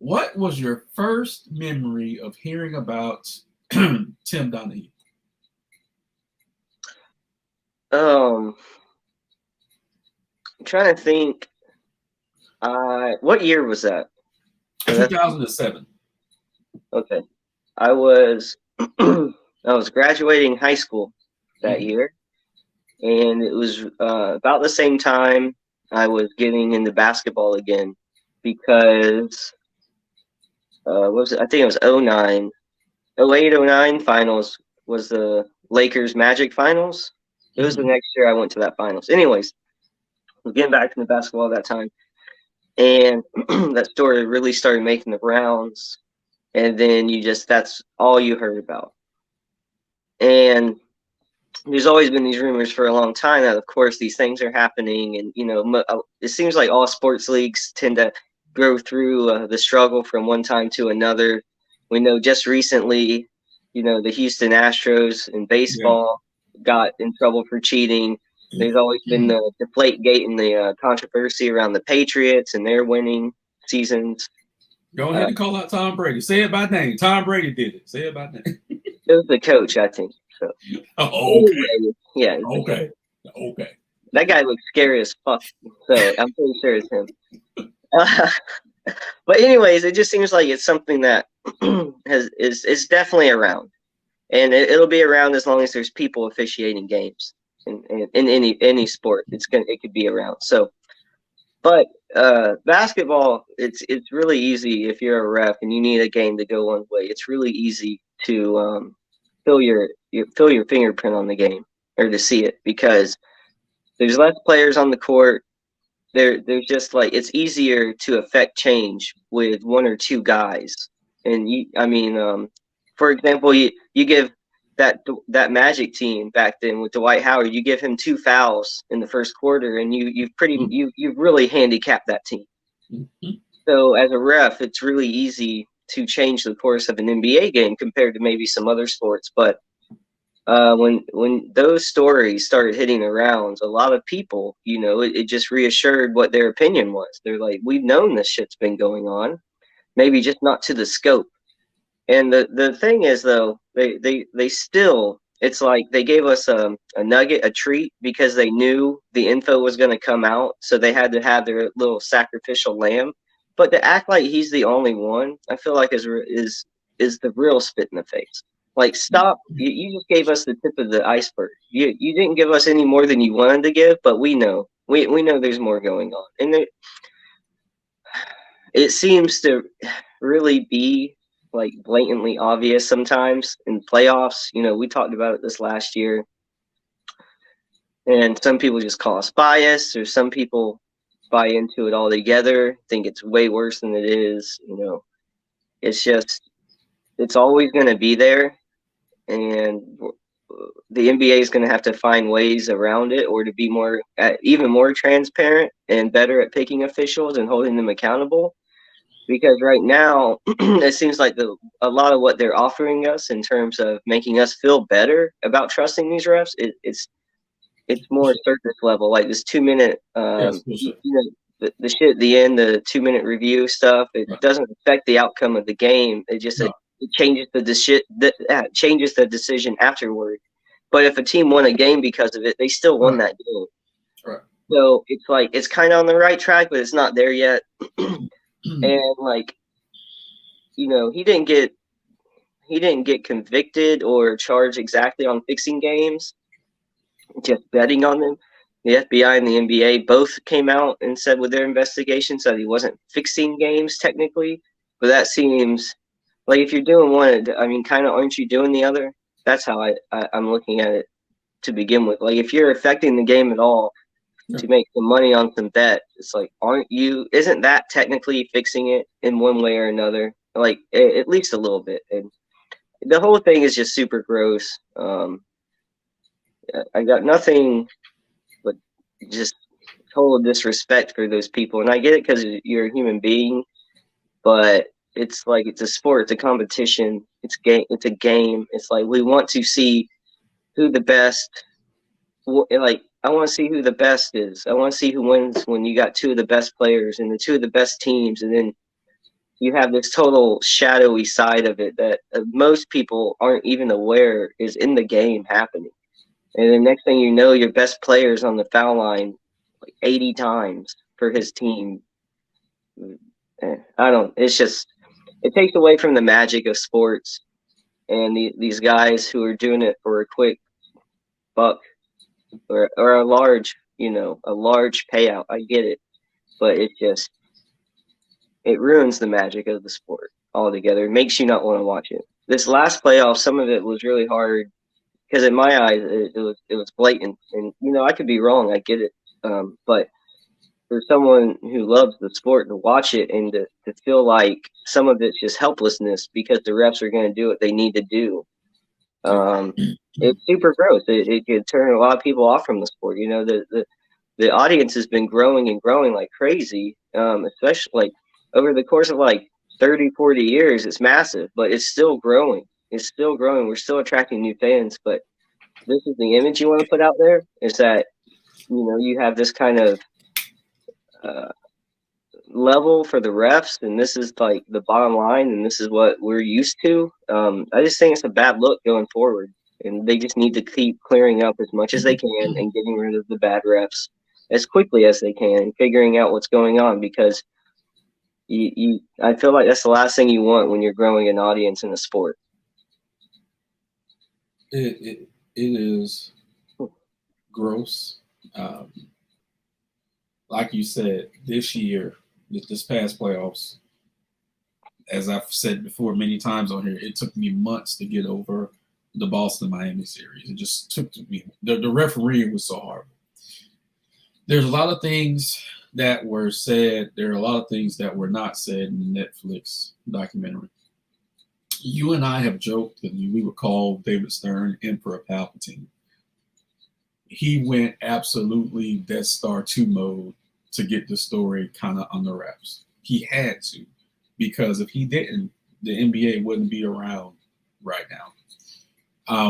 What was your first memory of hearing about Tim Donahue? Um, I'm trying to think. What year was that? So that's 2007. okay. I was I was graduating high school that Mhm. year, and it was about the same time I was getting into basketball again because what was it? I think it was '09, '08, '09 finals was the Lakers Magic finals. It was the Mhm. next year I went to that finals. Anyways, we're getting back into basketball at that time, and that story really started making the rounds, and then that's all you heard about. And there's always been these rumors for a long time that, of course, these things are happening, and it seems like all sports leagues tend to go through the struggle from one time to another. We know just recently, the Houston Astros in Yeah. baseball got in trouble for cheating. There's always been the Deflate Gate and the controversy around the Patriots and their winning seasons. Go Uh, ahead and call out Tom Brady. Say it by name. Tom Brady did it. Say it by name. it was the coach, I think. So Oh, okay. anyway, yeah, it was the coach. Okay. Okay. That guy looks scary as fuck. So I'm pretty sure it's him. Uh, but anyways, it just seems like it's something that is definitely around, and it'll be around as long as there's people officiating games in any sport. It could be around. So, but basketball, it's really easy if you're a ref and you need a game to go one way. It's really easy to fill your fingerprint on the game or to see it because there's less players on the court. There's just like it's easier to affect change with one or two guys. And for example, you give that Magic team back then with Dwight Howard, you give him two fouls in the first quarter, and you've really handicapped that team. Mhm. So as a ref, it's really easy to change the course of an NBA game compared to maybe some other sports. But when those stories started hitting around, a lot of people, it just reassured what their opinion was. They're like, we've known this shit's been going on, maybe just not to the scope. And the thing is, though, they still, it's like they gave us a nugget, a treat, because they knew the info was going to come out, so they had to have their little sacrificial lamb. But to act like he's the only one, I feel like is the real spit in the face. Like, stop! You just gave us the tip of the iceberg. You didn't give us any more than you wanted to give, but we know there's more going on, and it seems to really be like blatantly obvious sometimes in playoffs. We talked about it this last year, and some people just call us biased, or some people buy into it all together, think it's way worse than it is. It's just it's always going to be there, and the NBA is going to have to find ways around it, or to be even more transparent and better at picking officials and holding them accountable. Because right now it seems like a lot of what they're offering us in terms of making us feel better about trusting these refs, it's more surface level, like this 2 minute Yes, for sure. the shit at the end, the 2 minute review stuff. It Right. doesn't affect the outcome of the game. No. It changes changes the decision afterward. But if a team won a game because of it, they still won Right. that game. Right. Right. So it's like it's kind of on the right track, but it's not there yet. And like, he didn't get convicted or charged exactly on fixing games, just betting on them. The FBI and the NBA both came out and said with their investigations that he wasn't fixing games technically, but that seems like if you're doing one, I mean, kind of aren't you doing the other? That's how I'm looking at it to begin with. Like if you're affecting the game at all Yeah. to make some money on some bet, it's like, isn't that technically fixing it in one way or another? Like at least a little bit. And the whole thing is just super gross. I got nothing but just total disrespect for those people, and I get it because you're a human being, but it's like it's a sport, it's a competition, it's a game. It's like we want to see who the best. Like I want to see who the best is. I want to see who wins when you got two of the best players and the two of the best teams, and then you have this total shadowy side of it that most people aren't even aware is in the game happening. And the next thing you know, your best player's on the foul line like 80 times for his team. I don't. It's just it takes away from the magic of sports and these guys who are doing it for a quick buck or a large, a large payout. I get it, but it ruins the magic of the sport altogether. It makes you not want to watch it. This last playoff, some of it was really hard because in my eyes it was blatant, and I could be wrong. I get it, but for someone who loves the sport to watch it and to feel like some of it's just helplessness because the refs are going to do what they need to do. It's super gross. It could turn a lot of people off from the sport. The audience has been growing and growing like crazy, especially like over the course of like 30, 40 years. It's massive, but it's still growing. It's still growing. We're still attracting new fans, but this is the image you want to put out there is that, you have this kind of level for the refs, and this is like the bottom line, and this is what we're used to. I just think it's a bad look going forward, and they just need to keep clearing up as much as they can and getting rid of the bad refs as quickly as they can, and figuring out what's going on because I feel like that's the last thing you want when you're growing an audience in a sport. It is gross. Like you said, this year, this past playoffs, as I've said before many times on here, it took me months to get over the Boston Miami series. It just took me. The refereeing was so horrible. There's a lot of things that were said. There are a lot of things that were not said in the Netflix documentary. You and I have joked that we would call David Stern Emperor Palpatine. He went absolutely Death Star 2 mode to get the story kind of on the wraps. He had to, because if he didn't, the NBA wouldn't be around right now.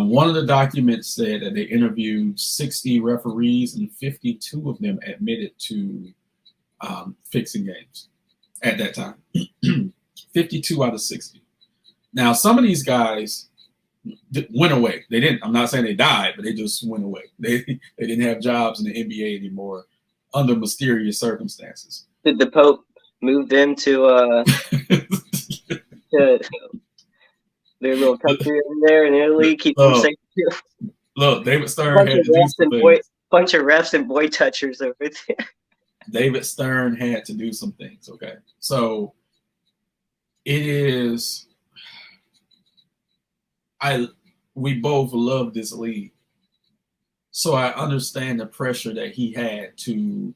One of the documents said that they interviewed 60 referees and 52 of them admitted to fixing games at that time. 52 out of 60. Now, some of these guys went away. They didn't. I'm not saying they died, but they just went away. They didn't have jobs in the NBA anymore under mysterious circumstances. Did the Pope move them to their little country over there in Italy, keep them safe too? Look, David Stern had to do some things. Bunch of refs and boy touchers over there. David Stern had to do some things. Okay, so it is. We both love this league, so I understand the pressure that he had to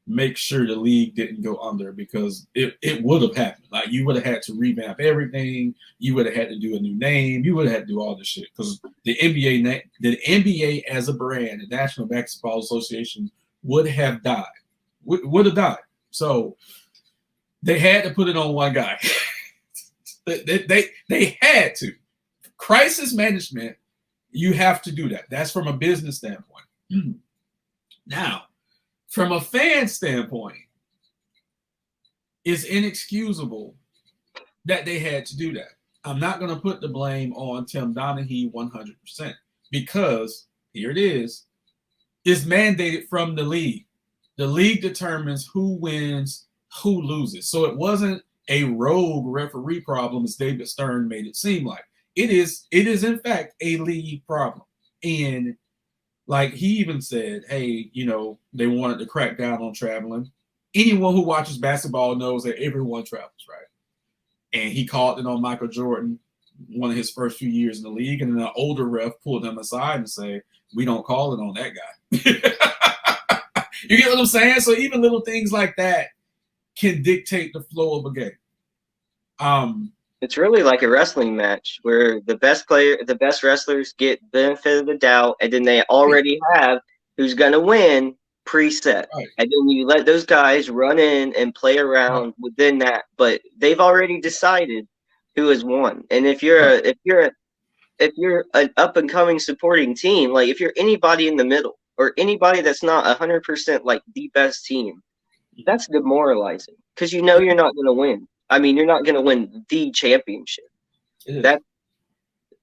make sure the league didn't go under, because it would have happened. Like, you would have had to revamp everything. You would have had to do a new name. You would have had to do all this shit, because the NBA as a brand, the National Basketball Association, would have died. Would have died. So they had to put it on one guy. they had to. Crisis management, you have to do that. That's from a business standpoint. Now, from a fan standpoint, it's inexcusable that they had to do that. I'm not going to put the blame on Tim Donaghy 100%, because here it is. It's mandated from the league. The league determines who wins, who loses. So it wasn't a rogue referee problem, as David Stern made it seem like. It is in fact a league problem. And like he even said, hey, they wanted to crack down on traveling. Anyone who watches basketball knows that everyone travels, right? And he called it on Michael Jordan one of his first few years in the league, and then an older ref pulled him aside and say, we don't call it on that guy. You get what I'm saying? So even little things like that can dictate the flow of a game. It's really like a wrestling match where the best wrestlers get benefit of the doubt, and then they already have who's going to win preset. Right. And then you let those guys run in and play around within that, but they've already decided who has won. And if you're an up and coming supporting team, like if you're anybody in the middle or anybody that's not 100% like the best team, that's demoralizing, because you're not going to win. I mean, you're not going to win the championship. It is.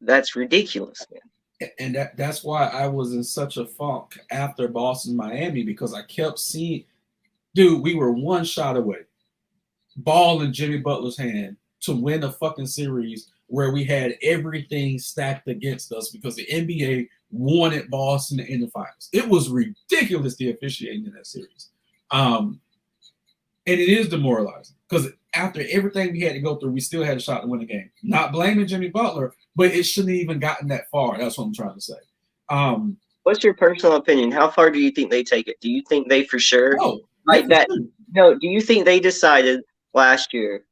That's ridiculous, man. And that's why I was in such a funk after Boston Miami, because I kept seeing, dude, we were one shot away, ball in Jimmy Butler's hand, to win a fucking series where we had everything stacked against us because the NBA wanted Boston in the finals. It was ridiculous, the officiating in that series. And it is demoralizing because after everything we had to go through, we still had a shot to win the game. Not blaming Jimmy Butler, but it shouldn't have even gotten that far. That's what I'm trying to say. What's your personal opinion? How far do you think they take it? Do you think they for sure like that? Sure. No, do you think they decided last year,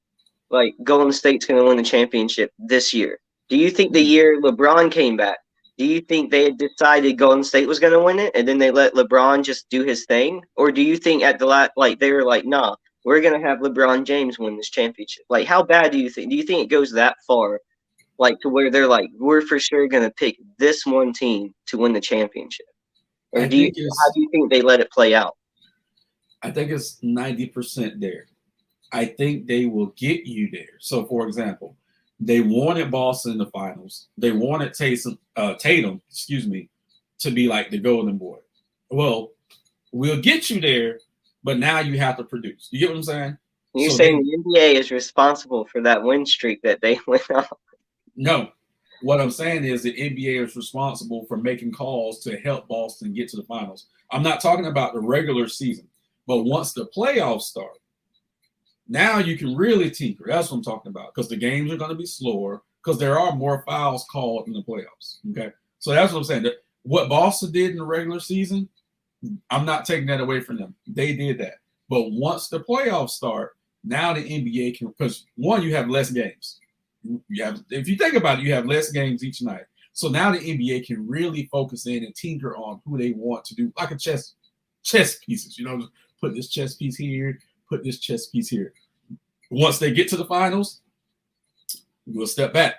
like Golden State's going to win the championship this year? Do you think the year LeBron came back, do you think they had decided Golden State was going to win it and then they let LeBron just do his thing? Or do you think at the like they were like, nah, we're going to have LeBron James win this championship? Like, how bad do you think? Do you think it goes that far, like to where they're like, we're for sure going to pick this one team to win the championship? Or how do you think they let it play out? I think it's 90% there. I think they will get you there. So, for example, they wanted Boston in the finals. They wanted Tatum, to be like the golden boy. Well, we'll get you there, but now you have to produce. You get what I'm saying? You're saying the NBA is responsible for that win streak that they went on? No. What I'm saying is the NBA is responsible for making calls to help Boston get to the finals. I'm not talking about the regular season, but once the playoffs start, now you can really tinker. That's what I'm talking about, because the games are going to be slower because there are more fouls called in the playoffs. Okay, so that's what I'm saying. What Boston did in the regular season, I'm not taking that away from them. They did that. But once the playoffs start, now the NBA can, because one, you have less games. If you think about it, you have less games each night. So now the NBA can really focus in and tinker on who they want to do, like a chess pieces. Put this chess piece here, put this chess piece here. Once they get to the finals, we'll step back,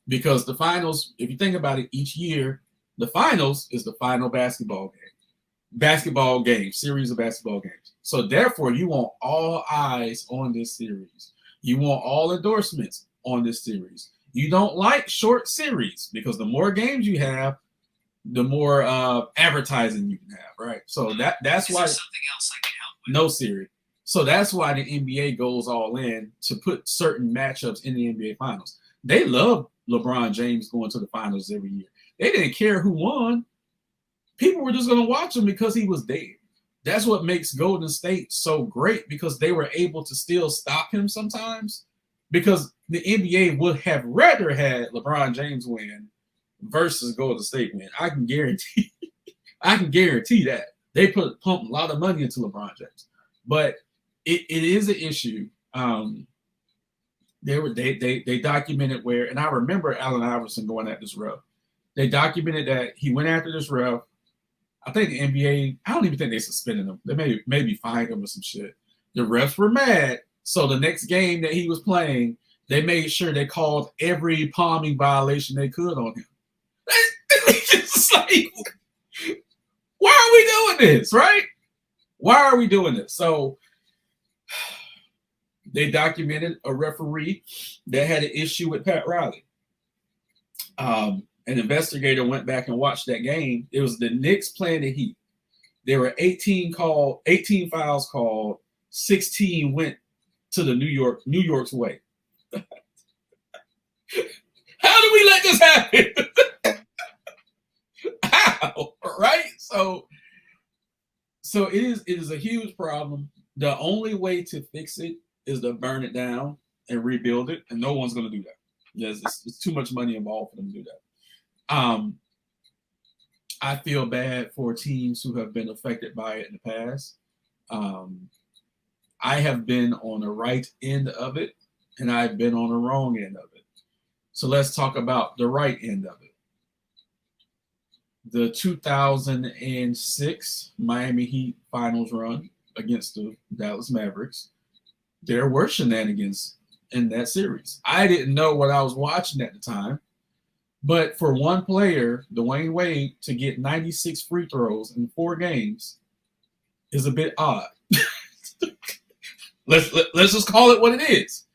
because the finals, if you think about it, each year, the finals is the final basketball series of basketball games. So therefore, you want all eyes on this series. You want all endorsements on this series. You don't like short series, because the more games you have, the more advertising you can have, right? So that's why something else I can help with. No series. So that's why the NBA goes all in to put certain matchups in the NBA Finals. They love LeBron James going to the finals every year. They didn't care who won. People were just going to watch him because he was there. That's what makes Golden State so great, because they were able to still stop him sometimes, because the NBA would have rather had LeBron James win versus Golden State win. I can guarantee that. They pump a lot of money into LeBron James. But it is an issue. They documented where, and I remember Allen Iverson going at this ref. They documented that he went after this ref. I think the NBA, I don't even think they suspended him. They maybe fined him or some shit. The refs were mad. So the next game that he was playing, they made sure they called every palming violation they could on him. It's like, why are we doing this, right? Why are we doing this? So they documented a referee that had an issue with Pat Riley. An investigator went back and watched that game. It was the Knicks playing the Heat. There were 18 fouls called, 16 went to the New York's way. How do we let this happen? How? Right? So it is a huge problem. The only way to fix it is to burn it down and rebuild it, and no one's going to do that. Yes, it's too much money involved for them to do that. I feel bad for teams who have been affected by it in the past. I have been on the right end of it, and I've been on the wrong end of it. So let's talk about the right end of it. The 2006 Miami Heat finals run against the Dallas Mavericks, there were shenanigans in that series. I didn't know what I was watching at the time, but for one player, Dwayne Wade, to get 96 free throws in 4 games is a bit odd. Let's just call it what it is.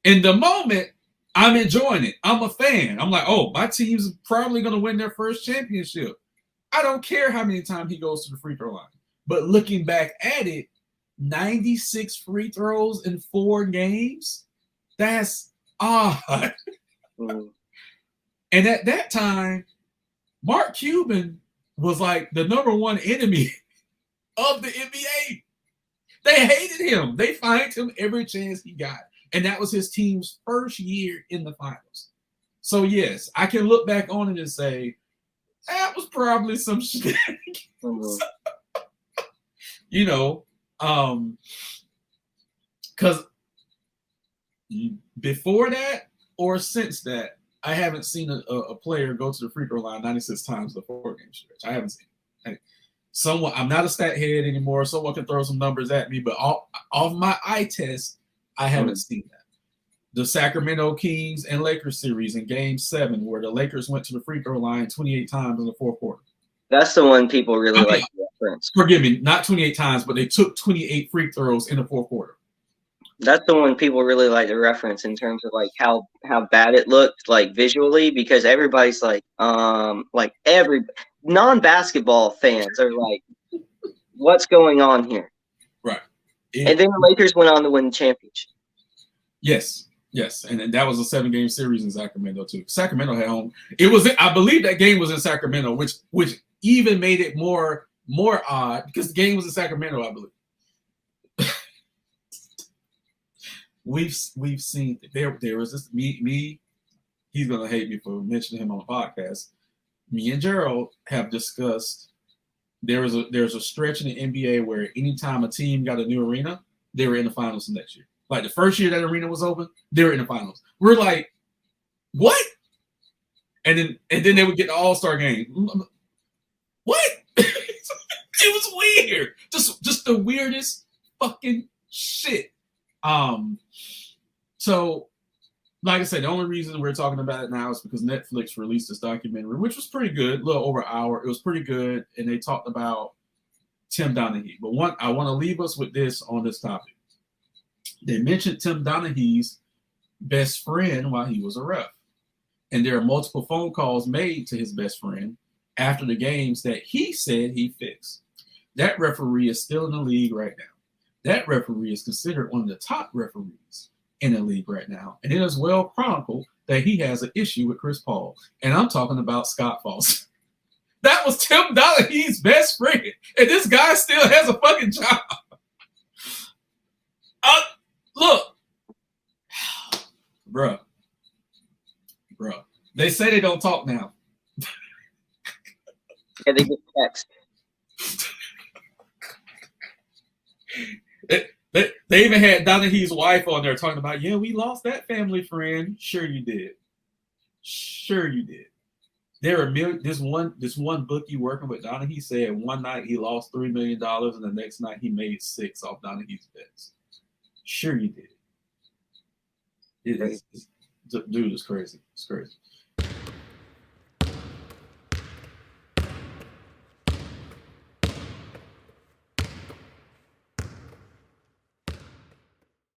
In the moment, I'm enjoying it. I'm a fan. I'm like, oh, my team's probably going to win their first championship. I don't care how many times he goes to the free throw line. But looking back at it, 96 free throws in 4 games, that's odd. Mm. And at that time, Mark Cuban was like the number one enemy of the NBA. They hated him. They fined him every chance he got. And that was his team's first year in the finals. So, yes, I can look back on it and say, that was probably some shit. Mm. You know, because before that or since that, I haven't seen a player go to the free throw line 96 times the 4-game stretch. I haven't seen it. Someone, I'm not a stat head anymore. Someone can throw some numbers at me, but off my eye test, I haven't seen that. The Sacramento Kings and Lakers series in Game 7, where the Lakers went to the free throw line 28 times in the fourth quarter. That's the one people really like to reference. Forgive me, not 28 times, but they took 28 free throws in the fourth quarter. That's the one people really like to reference in terms of like how bad it looked like visually, because everybody's like every non-basketball fans are like, what's going on here? Right. And then the Lakers went on to win the championship. Yes. And that was a 7-game series in Sacramento too. Sacramento had home. It was, I believe that game was in Sacramento, which even made it more odd because the game was in Sacramento, I believe. We've seen there was this me. He's gonna hate me for mentioning him on the podcast. Me and Gerald have discussed there's a stretch in the NBA where anytime a team got a new arena, they were in the finals the next year. Like the first year that arena was open, they were in the finals. We're like, what? And then they would get the All-Star game. What? It was weird. Just the weirdest fucking shit. So, like I said, the only reason we're talking about it now is because Netflix released this documentary, which was pretty good, a little over an hour. It was pretty good, and they talked about Tim Donaghy. But I want to leave us with this on this topic. They mentioned Tim Donaghy's best friend while he was a ref. And there are multiple phone calls made to his best friend after the games that he said he fixed. That referee is still in the league right now. That referee is considered one of the top referees in the league right now. And it is well chronicled that he has an issue with Chris Paul. And I'm talking about Scott Foster. That was Tim Donaghy's best friend. And this guy still has a fucking job. Look. Bruh. They say they don't talk now. Yeah, they get text. They even had Donaghy's wife on there talking about, yeah, we lost that family friend. Sure you did. There are this one bookie working with Donaghy said one night he lost $3 million and the next night he made $6 million off Donaghy's bets. Sure you did. Dude, it's crazy. It's crazy.